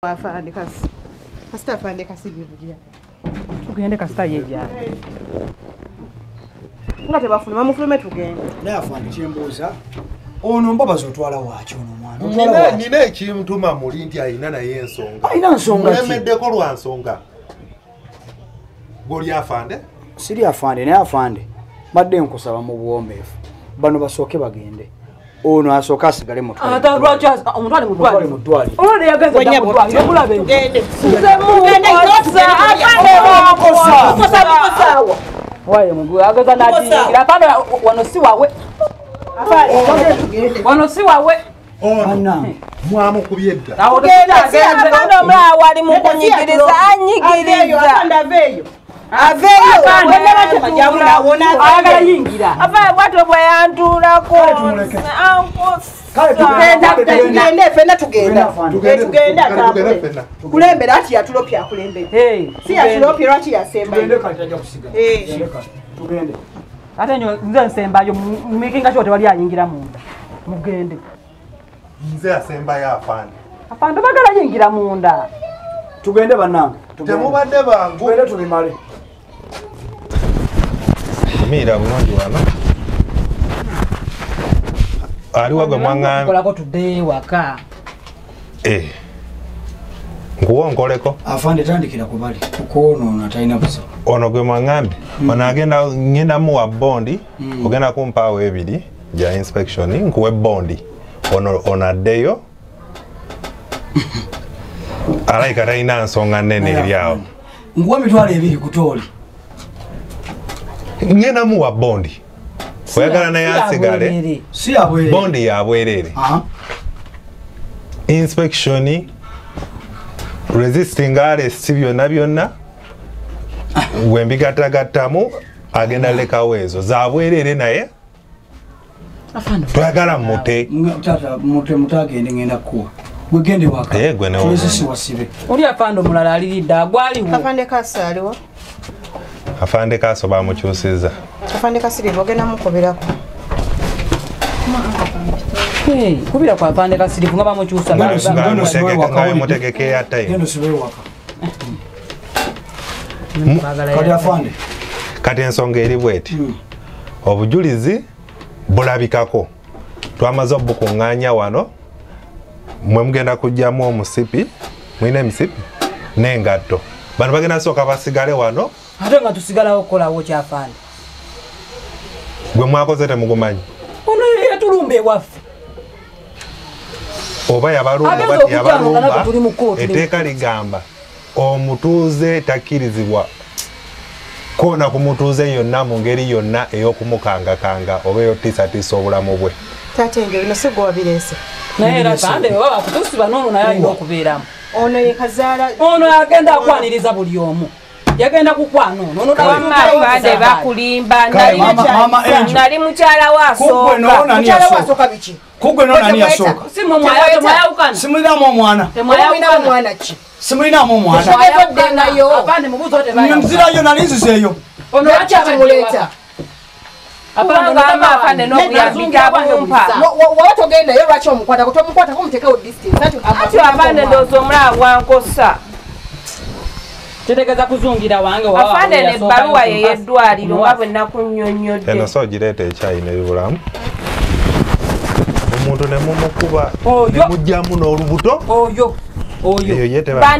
Afande kasi. Kasita afande kasi bivugira. Tugende kasita yeja. Ngate bafuna mamufulume tugende. Na afande chembuza. Ono mbabazo twala wacho ono mwana. Nina ekimutuma muli nti ayina naye ensonga. Ayina nsonga ki? Mulemeddeko lwa nsonga. Goli afande? Siri afande naye afande. Badde nkusaba mu buwombeefu. Bano basooke bagende. Ono asoka asigale mu twali. Atalwacha omutwali mutwali. Mutwali. Ono yagenza Kwenye mutwali. Yobulabe. Gende. Mugende kosa afande kosa. Kosa. Waye mungu agaza natingira afande wano si wawe. Afande wano si wawe. Ono mwamu kubyedda. Awo afande omulawo ali mu kunyigiriza anyigiriza. Afande aveyo. Agala yingira. Ava watu bwe yantulako. Tugende fena tugenda. Tugenda kulembera ati yatulopya kulembera. Si yatulopya ati yasemba. Tugende kati ajja kusiga. Tugende. Ate nyo nze nsembayo mumikinga kyote wali ayingira munda. Mugende. Nze asemba ya afande. Afande bagala yingira munda. Tugende bannange. Temubadde bangu. Tugende tubimale. Mira bulungi wano. Aliwo gwe mwaŋŋambye. Kolako tudde waka. Nkuwo nkoleko. Afande tandikira kubali. Kukono talina buzibu. Ono gwe mwaŋŋambye. Ono ngenda muwa bondi. Ogenda kumpaawo ebiri gya inspection. Nkuwe bondi. Ono addeyo. Alayika talina nsonga nnene eri awo. Nkuwa mitwalo ebiri kutooli. Ngena muwa bondi. Oyagala naye asigale. Si yabwerere. Bondi yabwerere. Inspection, resisting arrest byonna wembigatamu agenda lekawo ezo zabwerere naye. Twagala mute. Tata mutagende ngenda kuwa. Gwegende waka. Gwe ne Tulesi wasibe. Oli afande omulala alidda agwaliwo. Afande kasa aliwo. Afande kaso bamukyusiza. Afande kasiri bogena mukoberako. Kubira kwa afande kasiri nga bamukyusa. Mutegeke ya time. Gendo sibe waka. Kati afande. Kati ensonga eri bweti. Obujulizi bulabikako. Twamaze obukuŋŋaanya wano. Mwe mugenda kujjamu omusipi. Mwine emisipi n'engatto. Bano bagenda sooka basigale wano. Ate nga tusigalawo okukolawo kyafande. Gwe mwakoze temugumanyi. Ono yatulumba ewaffe. Oba yabalumba etteeka ligamba omutuuze takkirizibwa koona ku mutuuze yonna mu ngeri yonna ey'okumukangakanga oba ey'otiisatiisa obulamu bwe. Tate engeri no si gwabireese. Naye era afande bwe baba kutusiba n'ono naye alina okubeeramu. Ono ye kazaala. Ono agenda akwaniriza buli omu. Yagenda kukwana ono bande bakulimba nali mukyala wasooka. Mukyala wasooka biki? Kugwe nani yasooka? Simulinamu omwana. Temwayawukana mwana ki? Simulinamu omwana. Abande mubuzo tebayo. Nzirayo nali nzizeeyo. Ono akyamuleta. Abanga afande n'okuyambika abumpa. Waba togendayo lwaki omukwata kutomukwata kumuteekawo distance. Ati abande ndowooza omulaba bwankosa. Tetegeza kuzungira wange wawa. Afande ne baluwa ye yeddwaliro nga bwe nakunnyonnyodde. Eno so gireeta ekyayi n'ebibulamu. Omuntu ne mumukuba ne mujjamu n'olubuto. Oyo. Eyo yeeteba.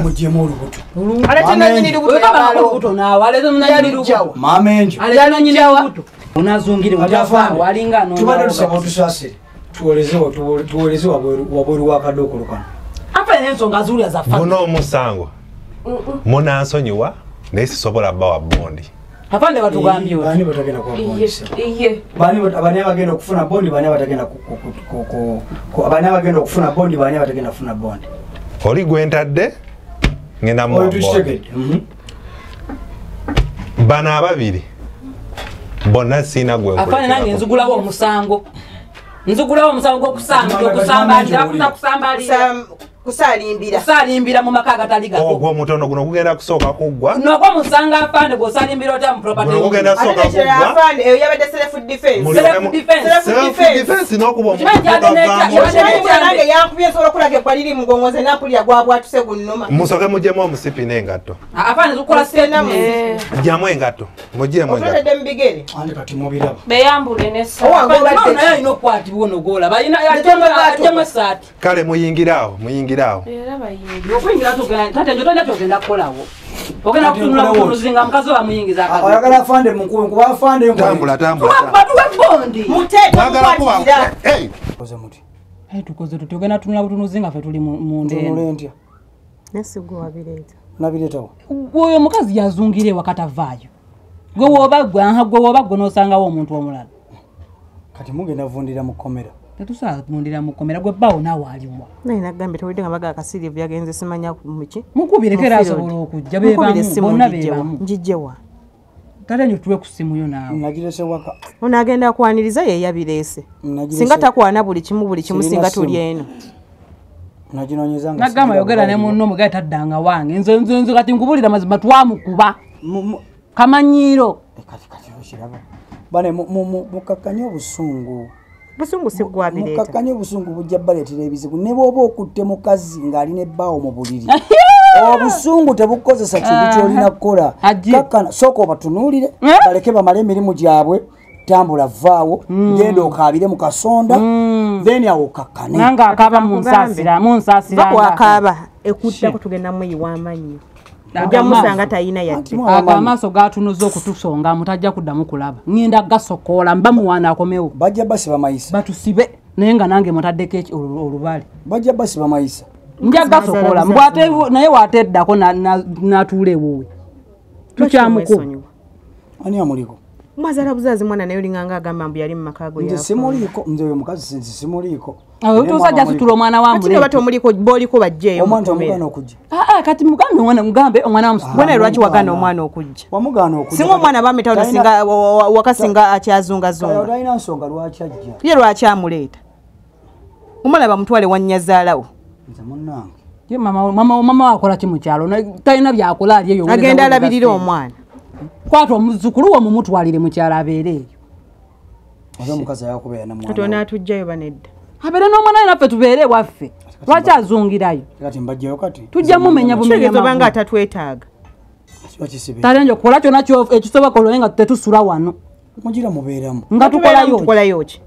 Mujjemu olubuto. Alete nannyini lubuto naawe alete nannyini lubuto. Maama enjo. Alete nannyini lubuto. Onazungire utafaawo walinga n'ono. Tubadde tusaba otusaasire. Tuwoleze wabweru w'akadookolo kano. Apa n'ensonga zuulya za famire. Muno omusango. Munansonyiwa naye sisobola bbawa bondi. Afande batugambye bani batagenda kwa bondi. Bani abagenda okufuna bondi bani abatagenda bani abagenda okufuna bondi bani abatagenda kufuna bondi. Oli gwentadde ngenda mu bondi. Bano ababiri bonna sina gwe. Afande nange nzugulawo omusango. Nzugulawo omusango gw'okusamba. kusalimbira mu maka agatali gago ogwo mutono guno gugenda kusooka kuggwa nogwo musanga afande gosalimbira ota mu property gugenda kusooka kuggwa afande eyo yabadde self defense n'okuba nange yankubye nsobola okulaga ebbali liri mugongoze napulira gwabwatuse gunnuma musoke mujjemu omusipi n'engatto afande tukola senamu jjamu engatto mujjemu engatto otolede mubigere andi kati mubiraba beyambule nesa naye alina okwatibwa ono gola balina ajjemu esaati kale muyingiraawo okuyingira tate njo tolina kyogenda kukolawo ogenda kutunula kutunuzinga mukazi wamuyingiza oyagala afande munkube kuba afande tambula batuwe bondi muteekwatira koze muti tukoze tuti ogenda tunula butunuzinga ffe tuli mu tunule ntya nesigo wabireeta nabireetawo oyo omukazi yazungire wakati avaayo gwe woba gwe n'osangawo omuntu omulala kati mugenda vundira mu kkomera tetusobola kuvundira mu kkomera gwe bbawo naawe aliwa naye nagambye tewulidde nga baga akasirivu yagenze simanya muki mukubireko era asobola okujja bonna bebamu njijjewa tate nyo tuwe ku simu yo naawe nagirese waka ono agenda akwaniriza ye yabireese singa takwana buli kimu singa tuli eno naginonyeza nga nagamba yogera ne munno omugaye taddanga wange nzo kati nkubulira mazima twamukuba kamanyiiro kati okiraba bane mukakkanye obusungu busungu sigwabireeta mukakkanye obusungu bujja baleetera ebizibu ne bw'oba okutte mukazi ng'alina ebbaawo mu buliri obusungu tebukozesa kintu kyolina kukola kakkana sooka obatunuulire baleke bamale emirimu gyabwe tambula vaawo genda okaabire mu kasonda then awo kakkane nange akaaba munsaasira bwakaaba ekuddako tugenda muyiwa amannyo ojja musanga tayina yadde amaaso gatunuza okutusonga mutajja kuddamu kulaba ngenda gasokoola mba muwaana akomewo bajja basiba mayisa batusibe naye nga nange mutaddeko olubale bajja basiba mayisa nja gasokoola naye waateddako natuula ewuwe tukyamukuba ani amuliko mwazala buzazi mwana naye olinganga agamba mbu yali mu maka go nze simuliiko nze oyo mukazi sinzi simuliiko tusajja situla omwana wamule bati omuliko boliko bajjeeyo omwana omugana okujja kati mugambe omwana wamusubona lwaki wagana omwana okujja wamugana okujja singa omwana bametawuno singa wakasinga akyazungazunga olina nsonga lwaki ajja ye lwaki amuleeta omulaba mutwale wannyazaalawo nze munnange ye mama wakola ki mukyalo talina byakola ali eyo agenda alabirira omwana kwata omuzukulu wo mumutwalire mukyalo abeere eyo oba omukazi ayakubeera namwana kati onaatujjayo banedda abeere n'omwana we naffe tubeere ewaffe lwaki azungirayo kati mbajjayo kati tujja mumenya bumenya nga tatwetaaga tale njo kukola kyona ekisoboka olwoye nga tetusula wano mugira mubeeramu nga tukolayo ki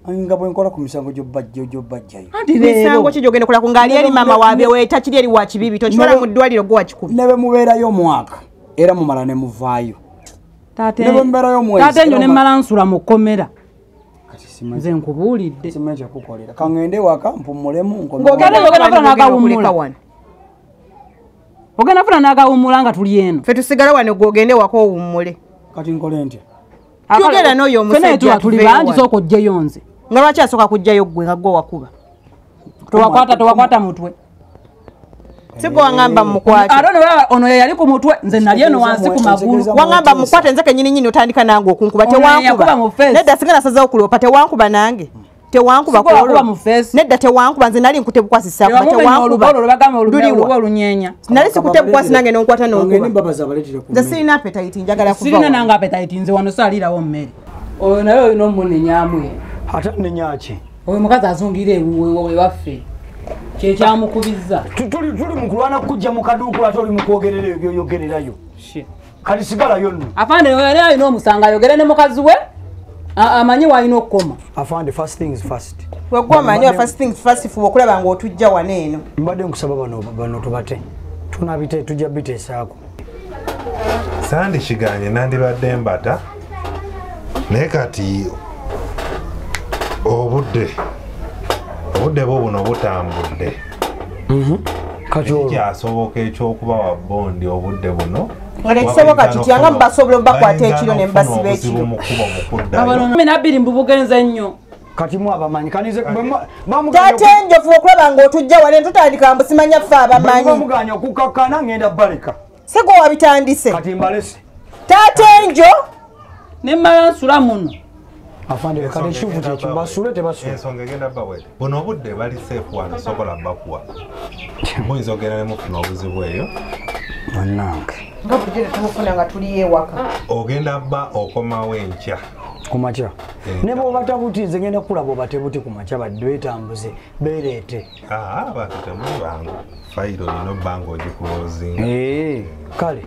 nga bwenkola ku misango gyobajjayo misango ki gyogenda kola ku ngaali eri mama waabe weeta kiri eri wa kibibi tokiwala mu ddwaliro gwe wakikubi ne bwe mubeerayo omwaka era mumala ne muvaayo tate njo ne mmala nsula mu kkomera nze nkubuulidde simanyi kyakukolera kaŋŋende waka mpumulemu ogenda funa n'agawummula nga tuli eno ffe tusigala wano gwogende waka owummule kati nkole ntya kyogera n'oyo omusajja tuli bangi sooka ojjeyo nze nga lwaki asooka kujjayo gwe nga gwe wakuba towakwata mutwe sigo wangamba mukwate ono yali ku mutwe nze nali eno wansi ku magulu wangamba mukwate nze kenyini otandika nange okunkuba tewankuba nedda singa nasazawo kulopa tewankuba nange tewankuba nedda tewankuba nze nali nkutebukwasisakuba tewankuba nali sikutebukwasi nange nonkwata nonkuba nze sirina appetite njagala kuva sirina nange appetite nze wano saalirawo mmere oyo naye olina omunenyamwe ate nenyaki oyo mukazi azungire ewaffe kyekyamukubizza tuli mukulwana kujja mukaduuku ate oli mukwogerera ebyoyogererayo kati sigalayo nno afande yali alina omusanga ayogere ne mukazi we amanyi waalina okukoma afande first things first wegwe omanyi first things first fuba okulaba ng'otujja wano eno mbadde nkusaba bano tubate tujja biteesaako sandi kiganye nandibadde mbata naye kati obudde bwo buno butambudde kyasoboka ekyokuba wa bondi obudde buno kisoboka kitya nga mubasobola mubakwata ekiro ne mubasiba ekiro nabiri mbubugenze nnyo kati mwabamanyi tate njofu okulaba ng'otujja wale tutandika mbusimanya ffe abamanyi bamuganya okukakkana ngenda baleka segwe wabitandise kati mbalese tate njo ne mmala nsula muno afande kale shuvu kyekimu basule tebasula ensonga egenda bawete buno obudde bali seefu wano sokola bakuwa muyinza ogenda ne mufuna obuzibu eyo bannange nga bulijjo temufuna nga tuli ewaka ogenda bba okomawo enkya kumakya ne bwoba tabutize ngenda kulaba oba tebuti kumakya badde betambuze bereete abantu temuli bangu fayiro lino bbanga ogikulozinga kale